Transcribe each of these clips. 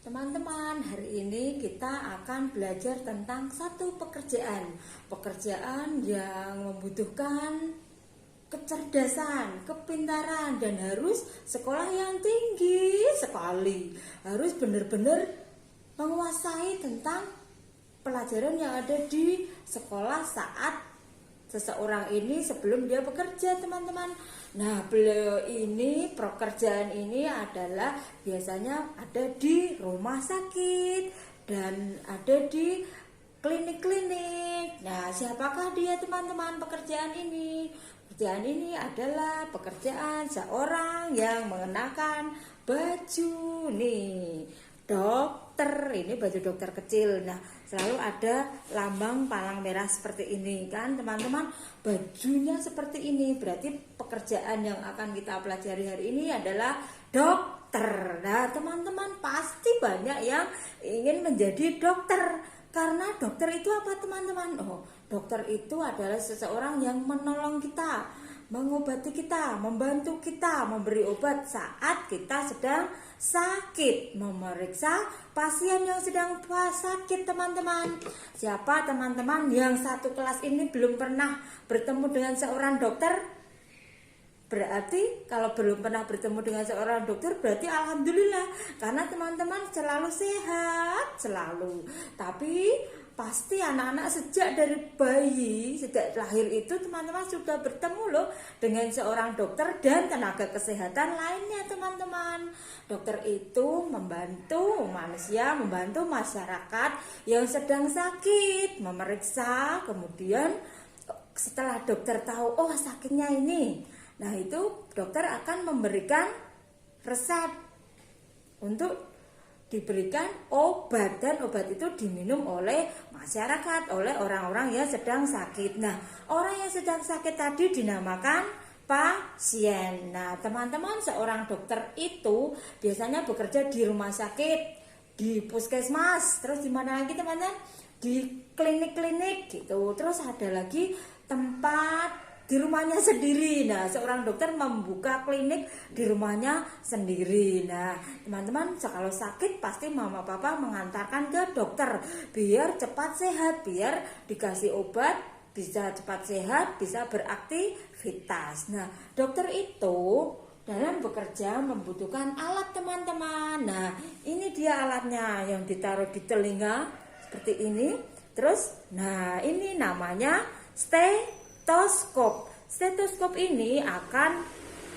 Teman-teman, hari ini kita akan belajar tentang satu pekerjaan yang membutuhkan kecerdasan, kepintaran, dan harus sekolah yang tinggi sekali. Harus benar-benar menguasai tentang pelajaran yang ada di sekolah saat seseorang ini sebelum dia bekerja, teman-teman. Nah, beliau ini, pekerjaan ini adalah biasanya ada di rumah sakit dan ada di klinik-klinik. Nah, siapakah dia, teman-teman? Pekerjaan ini adalah pekerjaan seorang yang mengenakan baju nih, dokter. Ini baju dokter kecil. Nah, selalu ada lambang palang merah seperti ini kan, teman-teman. Bajunya seperti ini, berarti pekerjaan yang akan kita pelajari hari ini adalah dokter. Nah, teman-teman, pasti banyak yang ingin menjadi dokter. Karena dokter itu apa, teman-teman? Dokter itu adalah seseorang yang menolong kita, mengobati kita, membantu kita, memberi obat saat kita sedang sakit, memeriksa pasien yang sedang sakit, teman-teman. Siapa, teman-teman, yang satu kelas ini belum pernah bertemu dengan seorang dokter? Berarti kalau belum pernah bertemu dengan seorang dokter, berarti alhamdulillah, karena teman-teman selalu sehat, selalu. Tapi pasti anak-anak sejak dari bayi, sejak lahir itu, teman-teman sudah bertemu loh dengan seorang dokter dan tenaga kesehatan lainnya, teman-teman. Dokter itu membantu manusia, membantu masyarakat yang sedang sakit, memeriksa. Kemudian setelah dokter tahu, oh sakitnya ini, nah itu dokter akan memberikan resep untuk diberikan obat, dan obat itu diminum oleh masyarakat, oleh orang-orang yang sedang sakit. Nah, orang yang sedang sakit tadi dinamakan pasien. Nah, teman-teman, seorang dokter itu biasanya bekerja di rumah sakit, di puskesmas, terus di mana lagi, teman-teman? Di klinik-klinik gitu. Terus ada lagi tempat di rumahnya sendiri. Nah, seorang dokter membuka klinik di rumahnya sendiri. Nah, teman-teman, kalau sakit pasti mama papa mengantarkan ke dokter biar cepat sehat, biar dikasih obat, bisa cepat sehat, bisa beraktivitas. Nah, dokter itu dalam bekerja membutuhkan alat, teman-teman. Nah, ini dia alatnya yang ditaruh di telinga seperti ini. Terus, nah ini namanya stetoskop. Stetoskop ini akan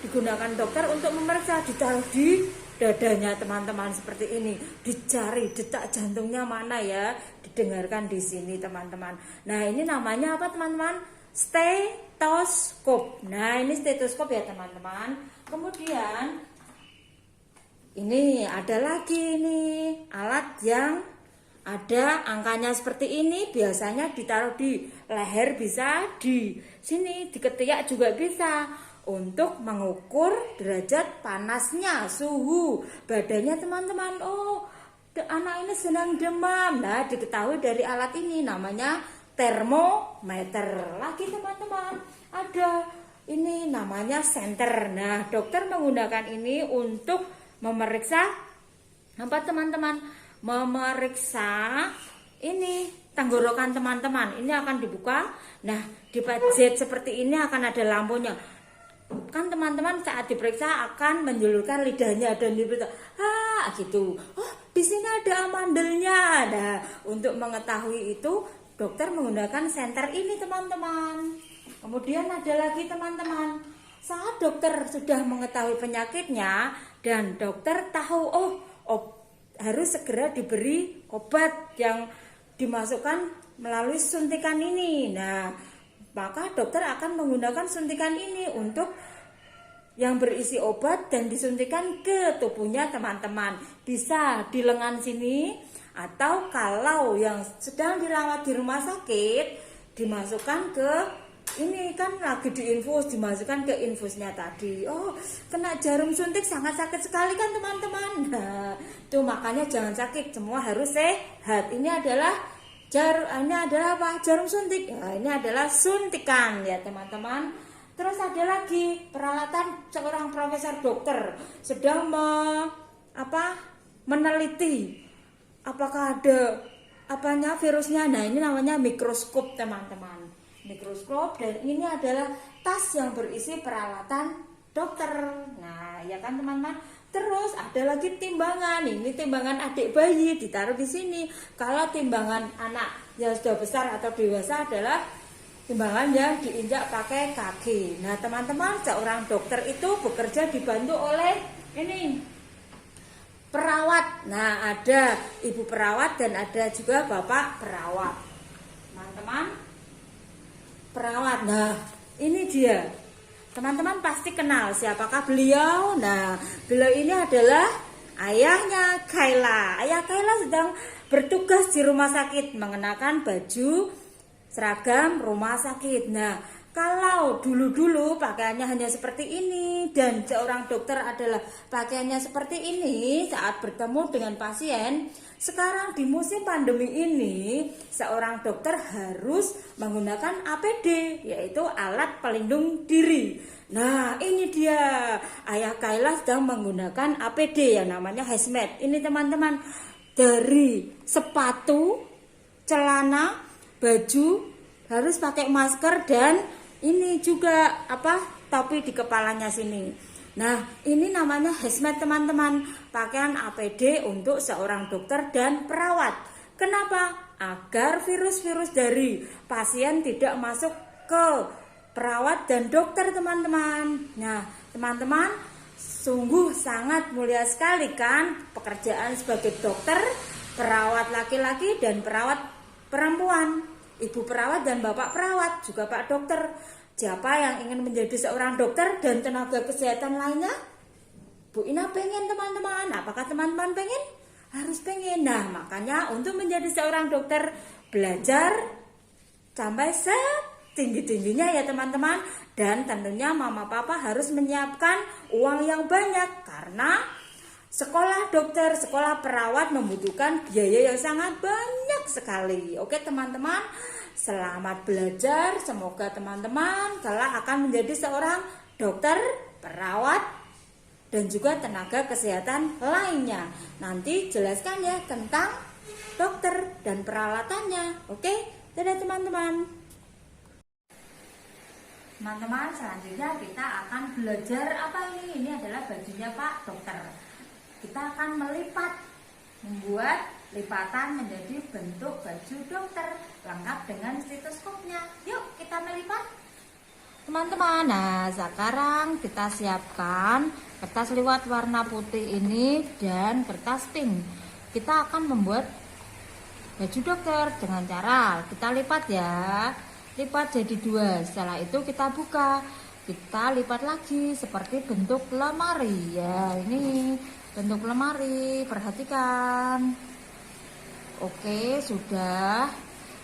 digunakan dokter untuk memeriksa, ditaruh di dadanya, teman-teman, seperti ini. Dicari detak jantungnya mana ya, didengarkan di sini, teman-teman. Nah, ini namanya apa, teman-teman? Stetoskop. Nah, ini stetoskop ya, teman-teman. Kemudian ini ada lagi nih alat yang ada angkanya seperti ini, biasanya ditaruh di leher, bisa di sini, di ketiak juga bisa, untuk mengukur derajat panasnya, suhu badannya, teman-teman. Oh, anak ini sedang demam. Nah, diketahui dari alat ini, namanya termometer. Lagi, teman-teman, ada ini namanya senter. Nah, dokter menggunakan ini untuk memeriksa apa, teman-teman? Memeriksa ini tenggorokan, teman-teman. Ini akan dibuka. Nah, di Z seperti ini akan ada lampunya. Kan, teman-teman, saat diperiksa akan menjulurkan lidahnya dan diperiksa, gitu. Oh, di sini ada amandelnya. Nah, untuk mengetahui itu, dokter menggunakan senter ini, teman-teman. Kemudian ada lagi, teman-teman, saat dokter sudah mengetahui penyakitnya dan dokter tahu, harus segera diberi obat yang dimasukkan melalui suntikan ini. Nah, maka dokter akan menggunakan suntikan ini untuk yang berisi obat dan disuntikan ke tubuhnya, teman-teman. Bisa di lengan sini, atau kalau yang sedang dirawat di rumah sakit, dimasukkan ke ini, kan lagi diinfus, dimasukkan ke infusnya tadi. Oh, kena jarum suntik sangat sakit sekali kan, teman-teman. Nah, itu makanya jangan sakit, semua harus sehat. Ini adalah apa? Jarum suntik. Nah, ini adalah suntikan ya, teman-teman. Terus ada lagi peralatan seorang profesor dokter sedang meneliti apakah ada virusnya. Nah, ini namanya mikroskop, teman-teman. Mikroskop, dan ini adalah tas yang berisi peralatan dokter. Nah, ya kan teman-teman. Terus ada lagi timbangan. Ini timbangan adik bayi ditaruh di sini. Kalau timbangan anak yang sudah besar atau dewasa adalah timbangan yang diinjak pakai kaki. Nah, teman-teman, seorang dokter itu bekerja dibantu oleh ini perawat. Nah, ada ibu perawat dan ada juga bapak perawat. Teman-teman, perawat. Nah, ini dia. Teman-teman pasti kenal siapakah beliau. Nah, beliau ini adalah ayahnya Kayla. Ayah Kayla sedang bertugas di rumah sakit mengenakan baju seragam rumah sakit. Nah, kalau dulu-dulu pakaiannya hanya seperti ini dan seorang dokter adalah pakaiannya seperti ini saat bertemu dengan pasien, sekarang di musim pandemi ini seorang dokter harus menggunakan APD, yaitu alat pelindung diri. Nah, ini dia, ayah Kayla sedang menggunakan APD yang namanya hazmat. Ini teman-teman, dari sepatu, celana, baju harus pakai masker, dan ini juga topi di kepalanya sini. Nah, ini namanya hazmat, teman-teman, pakaian APD untuk seorang dokter dan perawat. Kenapa? Agar virus-virus dari pasien tidak masuk ke perawat dan dokter, teman-teman. Nah, teman-teman, sungguh sangat mulia sekali kan pekerjaan sebagai dokter, perawat laki-laki dan perawat perempuan, ibu perawat dan bapak perawat, juga pak dokter. Siapa yang ingin menjadi seorang dokter dan tenaga kesehatan lainnya? Bu Ina pengen, teman-teman. Apakah teman-teman pengen? Harus pengen. Nah, makanya untuk menjadi seorang dokter, belajar sampai setinggi-tingginya ya, teman-teman. Dan tentunya mama papa harus menyiapkan uang yang banyak, karena sekolah dokter, sekolah perawat membutuhkan biaya yang sangat banyak sekali. Oke, teman-teman, selamat belajar. Semoga teman-teman kelak akan menjadi seorang dokter, perawat, dan juga tenaga kesehatan lainnya. Nanti jelaskan ya tentang dokter dan peralatannya. Oke, dadah teman-teman. Teman-teman, selanjutnya kita akan belajar apa ini? Ini adalah bajunya Pak Dokter. Kita akan melipat, membuat lipatan menjadi bentuk baju dokter lengkap dengan stetoskopnya. Yuk kita melipat, teman-teman. Nah, sekarang kita siapkan kertas liwat warna putih ini dan kertas pink. Kita akan membuat baju dokter dengan cara kita lipat ya. Lipat jadi dua. Setelah itu kita buka, kita lipat lagi seperti bentuk lemari ya. Ini bentuk lemari, perhatikan. Oke, sudah.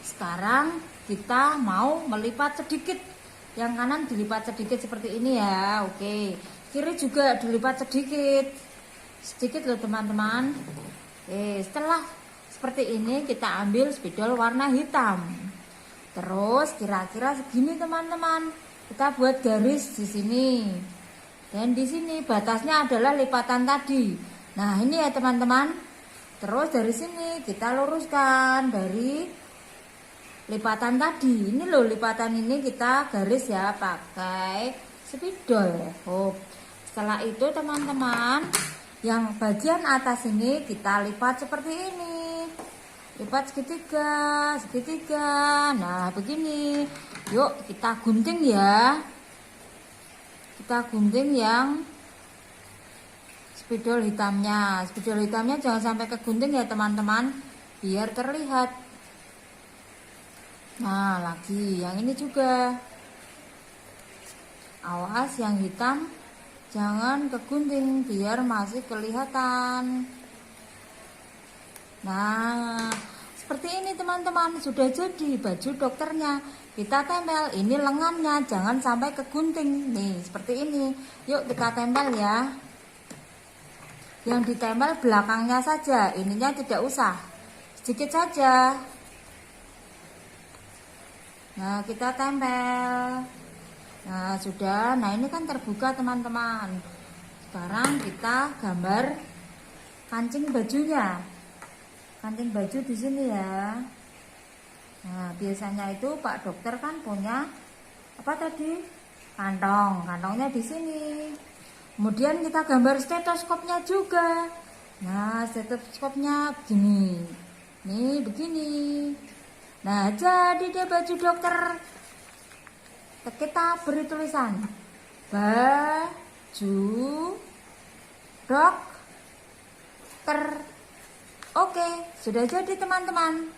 Sekarang kita mau melipat sedikit. Yang kanan dilipat sedikit seperti ini ya. Oke, kiri juga dilipat sedikit. Sedikit loh, teman-teman. Oke, setelah seperti ini kita ambil spidol warna hitam. Terus kira-kira segini, teman-teman. Kita buat garis di sini. Dan di sini batasnya adalah lipatan tadi. Nah, ini ya, teman-teman. Terus dari sini kita luruskan dari lipatan tadi. Ini loh, lipatan ini kita garis ya pakai spidol. Setelah itu, teman-teman, yang bagian atas ini kita lipat seperti ini. Lipat segitiga, segitiga. Nah, begini. Yuk kita gunting ya. Kita gunting yang spidol hitamnya. Spidol hitamnya jangan sampai kegunting ya, teman-teman, biar terlihat. Nah, lagi yang ini juga. Awas yang hitam jangan kegunting biar masih kelihatan. Nah, seperti ini, teman-teman, sudah jadi baju dokternya. Kita tempel, ini lengannya jangan sampai kegunting. Nih, seperti ini. Yuk kita tempel ya. Yang ditempel belakangnya saja, ininya tidak usah. Sedikit saja. Nah, kita tempel. Nah, sudah. Nah, ini kan terbuka, teman-teman. Sekarang kita gambar kancing bajunya. Kancing baju di sini ya. Nah, biasanya itu Pak Dokter kan punya apa tadi? Kantong. Kantongnya di sini. Kemudian kita gambar stetoskopnya juga. Nah, stetoskopnya begini. Nih, begini. Nah, jadi deh baju dokter. Kita beri tulisan baju dokter. Oke, sudah jadi teman-teman.